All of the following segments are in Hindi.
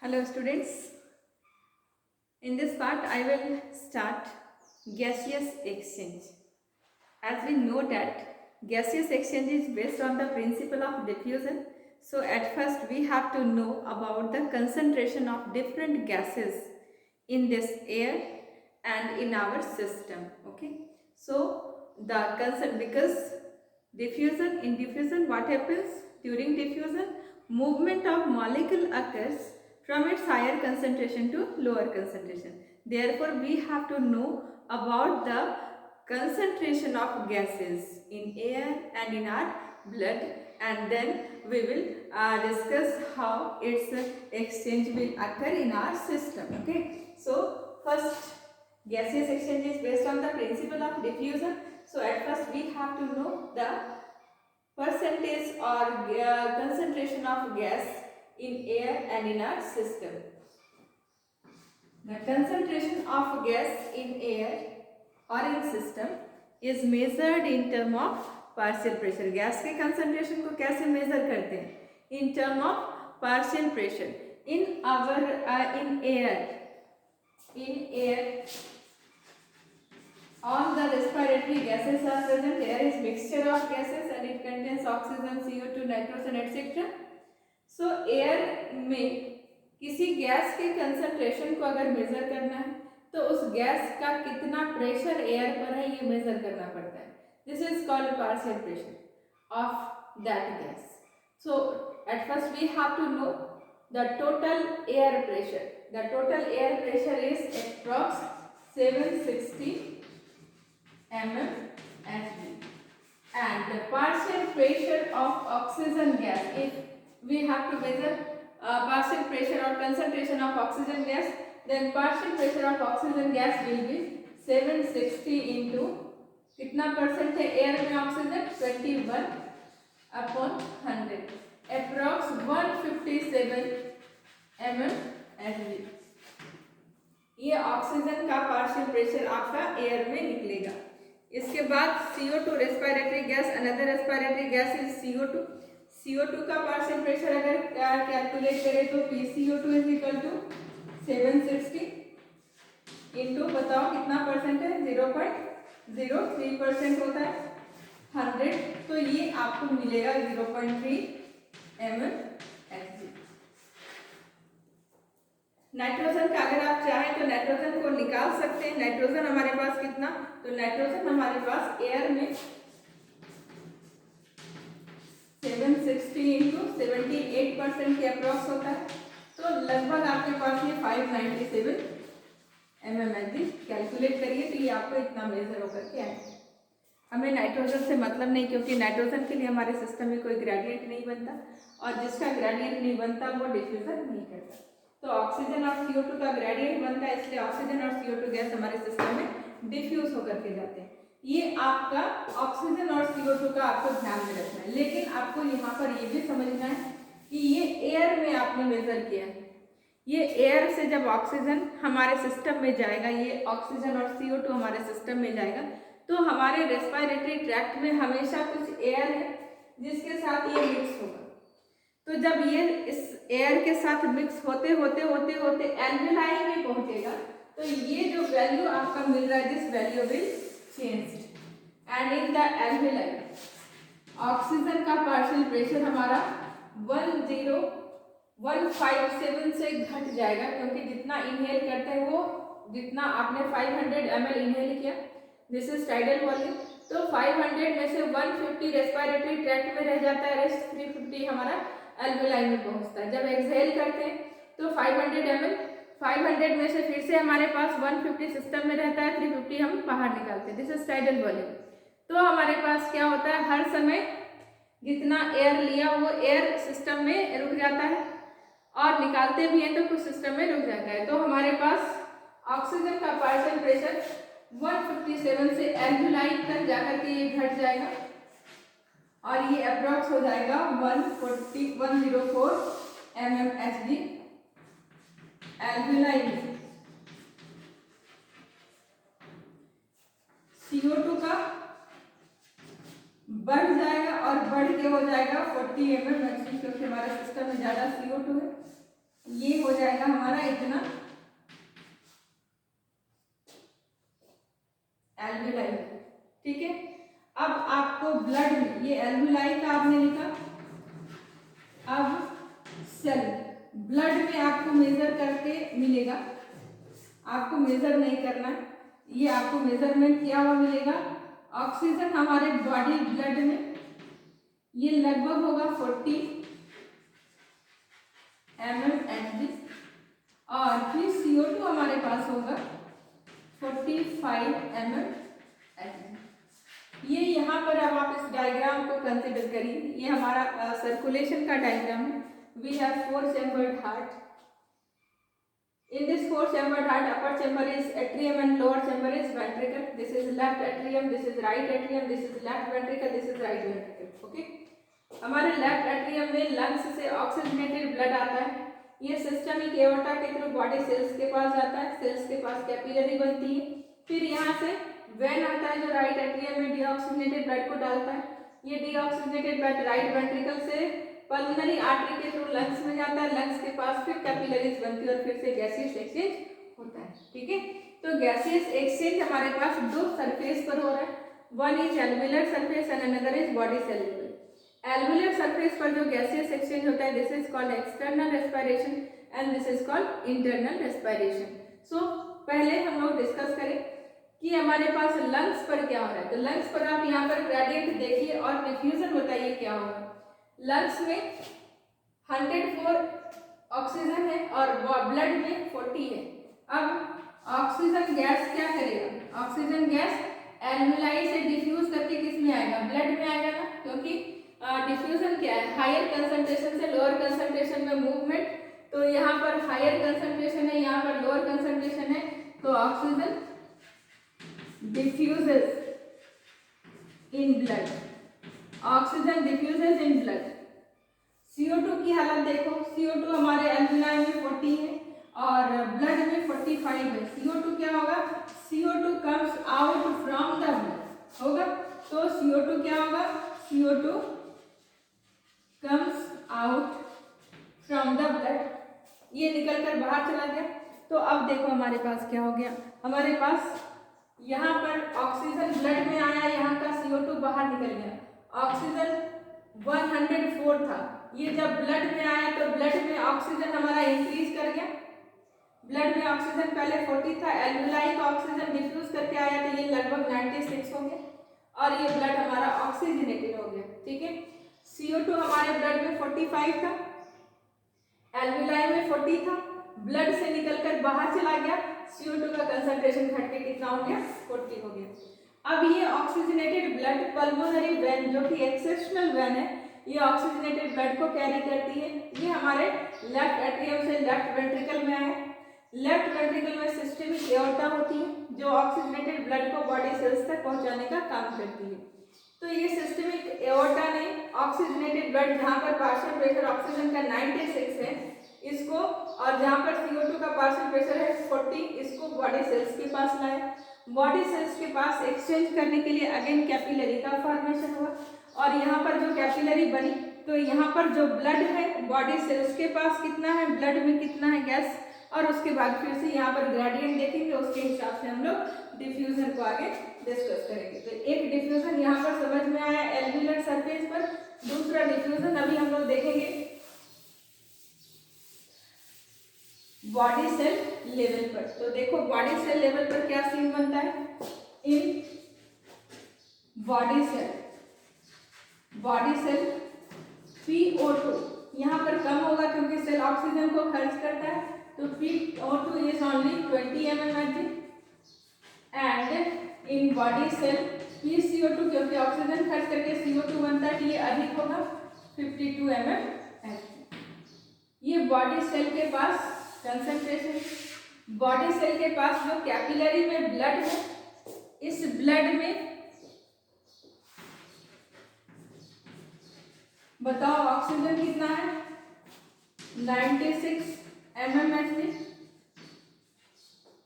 Hello students, in this part I will start gaseous exchange. As we know that gaseous exchange is based on the principle of diffusion. So at first we have to know about the concentration of different gases in this air and in our system. Okay, so because diffusion what happens during diffusion? Movement of molecule occurs from its higher concentration to lower concentration. Therefore we have to know about the concentration of gases in air and in our blood, and then we will discuss how its exchange will occur in our system. Okay, so first, gaseous exchange is based on the principle of diffusion. So at first we have to know the percentage or concentration of gas in air and in our system. The concentration of gas in air or in system is measured in term of partial pressure. Gas के concentration को कैसे measure करते हैं? In term of partial pressure. In our in air all the respiratory gases are present. Air is mixture of gases and it contains oxygen, CO2, nitrogen, etc. So air में किसी गैस के कंसंट्रेशन को अगर मेजर करना है तो उस गैस का कितना प्रेशर एयर पर है ये मेजर करना पड़ता है. This is called partial pressure of that gas. So at first we have to know the total air pressure. The total air pressure is approx 760 mmHg and the partial pressure of oxygen gas. If we have to measure partial pressure or concentration of oxygen gas, then partial pressure of oxygen gas will be 760 into कितना परसेंट है एयर में ऑक्सीजन 21 upon 100 अप्रॉक्स 157 mmHg. ये ऑक्सीजन का पार्शियल प्रेशर आपका एयर में निकलेगा. इसके बाद CO2 respiratory gas. Another respiratory gas is CO2. CO2 का पार्शियल प्रेशर अगर कैलकुलेट करें तो PCO2 is equal to 760 into बताओ कितना परसेंट है 0.03% होता है 100. तो ये आपको मिलेगा 0.3 mmHg. नाइट्रोजन का अगर आप चाहें तो नाइट्रोजन को निकाल सकते हैं. नाइट्रोजन हमारे पास कितना, तो नाइट्रोजन हमारे पास एयर में 760 इंटू 78% के अप्रॉक्स होता है. तो लगभग आपके पास ये 597 mmHg. कैलकुलेट करिए तो ये आपको इतना मेजर होकर के आएगा. हमें नाइट्रोजन से मतलब नहीं, क्योंकि नाइट्रोजन के लिए हमारे सिस्टम में कोई ग्रेडियंट नहीं बनता और जिसका ग्रेडियंट नहीं बनता वो डिफ्यूजन नहीं करता. तो ऑक्सीजन और CO2 का ग्रेडियंट बनता है, इसलिए ऑक्सीजन और CO2 गैस हमारे सिस्टम में डिफ्यूज होकर के जाते हैं. ये आपका ऑक्सीजन और CO2 का आपको ध्यान में रखना है. लेकिन आपको यहाँ पर ये भी समझना है कि ये एयर में आपने मेजर किया है. ये एयर से जब ऑक्सीजन हमारे सिस्टम में जाएगा, ये ऑक्सीजन और CO2 हमारे सिस्टम में जाएगा, तो हमारे रेस्पिरेटरी ट्रैक्ट में हमेशा कुछ एयर है जिसके साथ ये मिक्स होगा. तो जब ये इस एयर के साथ मिक्स होते होते होते होते एल्वेलाई में पहुंचेगा, तो ये जो वैल्यू आपका मिल रहा है this value will change and in the alveoli oxygen का पार्शियल प्रेशर हमारा 10157 से घट जाएगा, क्योंकि जितना इनहेल करते हैं वो जितना आपने 500 ml इनहेल किया, दिस इज टाइडल वॉल्यूम. तो 500 में से 150 रेस्पिरेटरी ट्रैक्ट में रह जाता है, रेस्ट 350 हमारा एल्वेलाई में पहुंचता है. जब एक्सहेल करते हैं तो 500 ml, 500 में से फिर से हमारे पास 150 सिस्टम में रहता है, 350 हम बाहर निकालते हैं. This is tidal volume. तो हमारे पास क्या होता है, हर समय जितना एयर लिया वो एयर सिस्टम में रुक जाता है और निकालते भी हैं तो कुछ सिस्टम में रुक जाता है. तो हमारे पास ऑक्सीजन का पार्शियल प्रेशर 157 से एल्वेलाई तक जाकर के ये घट जाएगा और ये अप्रॉक्स हो जाएगा 104 mmHg एल्वेलाई में. CO2 का बढ़ जाएगा और बढ़ के हो जाएगा 40 mmHg, क्योंकि हमारे सिस्टम में ज्यादा CO2 है. ये हो जाएगा हमारा इतना एल्विलाई, ठीक है। अब आपको ब्लड में ये एल्विलाई का आपने लिखा, अब सेल ब्लड में आपको मेजर करके मिलेगा, आपको मेजर नहीं करना है, ये आपको मेजरमेंट किया हुआ मिलेगा। ऑक्सीजन हमारे बॉडी ब्लड में ये लगभग होगा 40 mmHg, और फिर CO2 हमारे पास होगा 45 mmHg। ये यहाँ पर अब आप इस डायग्राम को कंसिडर करिए, ये हमारा सर्कुलेशन का डायग्राम है। We have 4 chambered heart. In this 4 chambered heart, upper chamber is atrium and lower chamber is ventricle. This is left atrium, this is right atrium, this is left ventricle, this is right ventricle. Okay? हमारे लेफ्ट एट्रियम में लंग्स से ऑक्सीजनेटेड ब्लड आता है, ये सिस्टमिक एओर्टा के थ्रू बॉडी सेल्स के पास जाता है, सेल्स के पास कैपिलरी बनती है, फिर यहाँ से वेन आता है जो राइट एट्रियम में डीऑक्सीजनेटेड ब्लड को डालता है। ये डीऑक्सीजनेटेड ब्लड राइट वेंट्रिकल से पल्मोनरी आर्टरी के थ्रू लंग्स में जाता है, लंग्स के पास फिर कैपिलरीज बनती है और फिर से गैसियस एक्सचेंज होता है, ठीक है। तो गैसियस एक्सचेंज हमारे पास दो सरफेस पर हो रहा है, one is alveolar surface and another is body cellular. Alveolar surface पर जो गैसियस एक्सचेंज होता है this is called external respiration and this is called internal respiration. So पहले हम लोग डिस्कस करें कि हमारे पास लंग्स पर क्या हो रहा है। तो लंग्स पर आप यहाँ पर ग्रेडियंट देखिए और डिफ्यूजन बताइए क्या होगा। लंग्स में 104 ऑक्सीजन है और ब्लड में 40 है। अब ऑक्सीजन गैस क्या करेगा, ऑक्सीजन गैस एल्विलाई से डिफ्यूज करके किस में आएगा, ब्लड में आएगा ना, क्योंकि डिफ्यूजन क्या है, हायर कंसंट्रेशन से लोअर कंसंट्रेशन में मूवमेंट। तो यहाँ पर हायर कंसंट्रेशन है, यहाँ पर लोअर कंसंट्रेशन है, तो oxygen diffuses in blood, oxygen diffuses in blood. CO2 की हालत देखो, CO2 हमारे एल्विलाई में 40 है और ब्लड में 45 है। CO2 क्या होगा, CO2 comes out from the blood होगा, तो CO2 क्या होगा, CO2 comes out from the blood, ये निकल कर बाहर चला गया। तो अब देखो हमारे पास क्या हो गया, हमारे पास यहाँ पर ऑक्सीजन ब्लड में आया, यहाँ का CO2 बाहर निकल गया। ऑक्सीजन 104 था, ये जब ब्लड में आया तो ब्लड में ऑक्सीजन हमारा इंक्रीज कर गया। ब्लड में ऑक्सीजन पहले 40 था, एल्विलाई का ऑक्सीजन डिफ्यूज करके आया तो ये लगभग 96 हो गया और ये ब्लड हमारा ऑक्सीजनेटेड हो गया, ठीक है। CO2 हमारे ब्लड में 45 था, एल्विलाई में 40 था, ब्लड से निकलकर बाहर चला गया, CO2 का कंसंट्रेशन घट के कितना हो गया, 40 हो गया। अब ये ऑक्सीजनेटेड ब्लड पल्मोनरी वेन जो कि एक्सेप्शनल वेन है, ये ऑक्सीजनेटेड ब्लड को कैरी करती है। ये हमारे लेफ्ट एट्रियम से लेफ्ट वेंट्रिकल में आया। लेफ्ट वेंट्रिकल में सिस्टमिक एओर्टा होती है जो ऑक्सीजनेटेड ब्लड को बॉडी सेल्स तक पहुंचाने का काम करती है। तो ये सिस्टमिक एओर्टा ने ऑक्सीजनेटेड ब्लड जहाँ पर पार्शियल प्रेशर ऑक्सीजन का 96 है इसको, और जहाँ पर CO2 का पार्शियल प्रेशर है 40, इसको बॉडी सेल्स के पास लाया। बॉडी सेल्स के पास एक्सचेंज करने के लिए अगेन कैपिलरी का फॉर्मेशन हुआ और यहाँ पर जो कैपिलरी बनी तो यहाँ पर जो ब्लड है बॉडी सेल्स के पास कितना है, ब्लड में कितना है गैस, और उसके बाद फिर से यहाँ पर ग्रेडियंट देखेंगे, उसके हिसाब से हम लोग डिफ्यूजन को आगे डिस्कस करेंगे। तो एक डिफ्यूजन यहाँ पर समझ में आया एल्वियुलर सरफेस पर, दूसरा डिफ्यूजन अभी हम लोग देखेंगे बॉडी सेल लेवल पर। तो देखो बॉडी सेल लेवल पर क्या सीन बनता है, इन बॉडी सेल PO2 यहाँ पर कम होगा क्योंकि सेल ऑक्सीजन को खर्च करता है, तो PO2 is only 20 mmHg and in body cell PCO2 क्योंकि ऑक्सीजन खर्च करके CO2 बनता है, ये अधिक होगा 52 mmHg। ये बॉडी सेल के पास कंसंट्रेशन, बॉडी सेल के पास जो कैपिलरी में ब्लड है, इस ब्लड में बताओ ऑक्सीजन कितना है 96 mmHg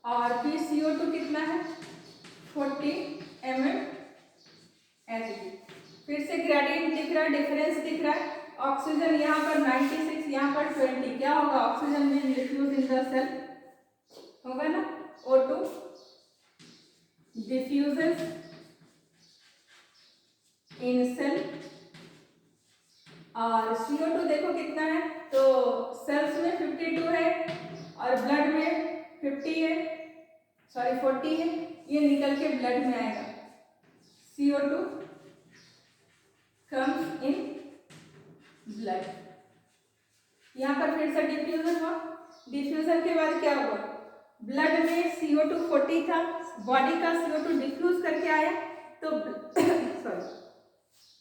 और फिर CO2 कितना है 40 mmHg। फिर से ग्रेडियंट दिख रहा है, डिफरेंस दिख रहा है, ऑक्सीजन यहाँ पर 96, यहाँ पर पर 20 क्या होगा, ऑक्सीजन में डिफ्यूज इन द सेल होगा ना, O2 डिफ्यूजेस इन सेल, और CO2 देखो कितना है, तो सेल्स में 52 है और ब्लड में 40 है, ये निकल के ब्लड में आएगा। CO2 कम्स इन ब्लड, यहाँ पर फिर से डिफ्यूजन हुआ। डिफ्यूजन के बाद क्या हुआ, ब्लड में CO2 40 था, बॉडी का CO2 डिफ्यूज करके आया तो सॉरी,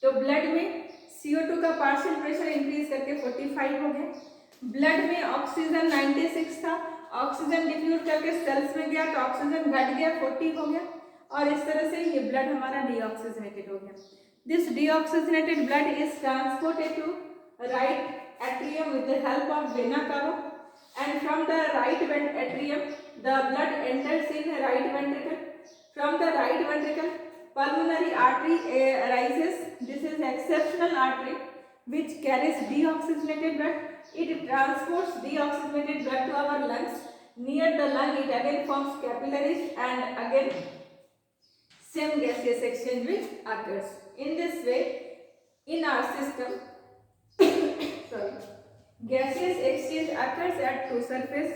तो ब्लड में CO2 का पार्शियल प्रेशर इंक्रीज करके 45 हो गया। ब्लड में ऑक्सीजन 96 था, ऑक्सीजन डिफ्यूज करके सेल्स में गया तो ऑक्सीजन घट गया, 40 हो गया, और इस तरह से ये ब्लड हमारा डीऑक्सीजनेटेड हो गया। This deoxygenated blood is transported to right atrium with the help of vena cava, and from the right atrium the blood enters in right ventricle. From the right ventricle pulmonary artery arises. This is exceptional artery which carries deoxygenated blood. It transports deoxygenated blood to our lungs. Near the lung it again forms capillaries and again same gaseous exchange which occurs. In this way in our system gaseous exchange occurs at two surfaces.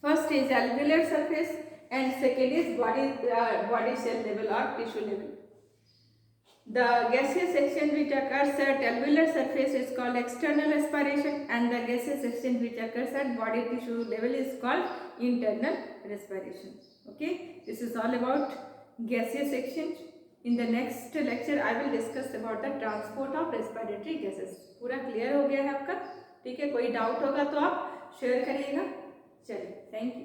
First is alveolar surface and second is body cell level or tissue level. The gaseous exchange which occurs at alveolar surface is called external aspiration, and the gaseous exchange which occurs at body tissue level is called internal respiration. Okay, this is all about gaseous exchange. In the next lecture I will discuss about the transport of respiratory gases. पूरा क्लियर हो गया है आपका? ठीक है, कोई डाउट होगा तो आप शेयर करिएगा। चलिए, थैंक यू।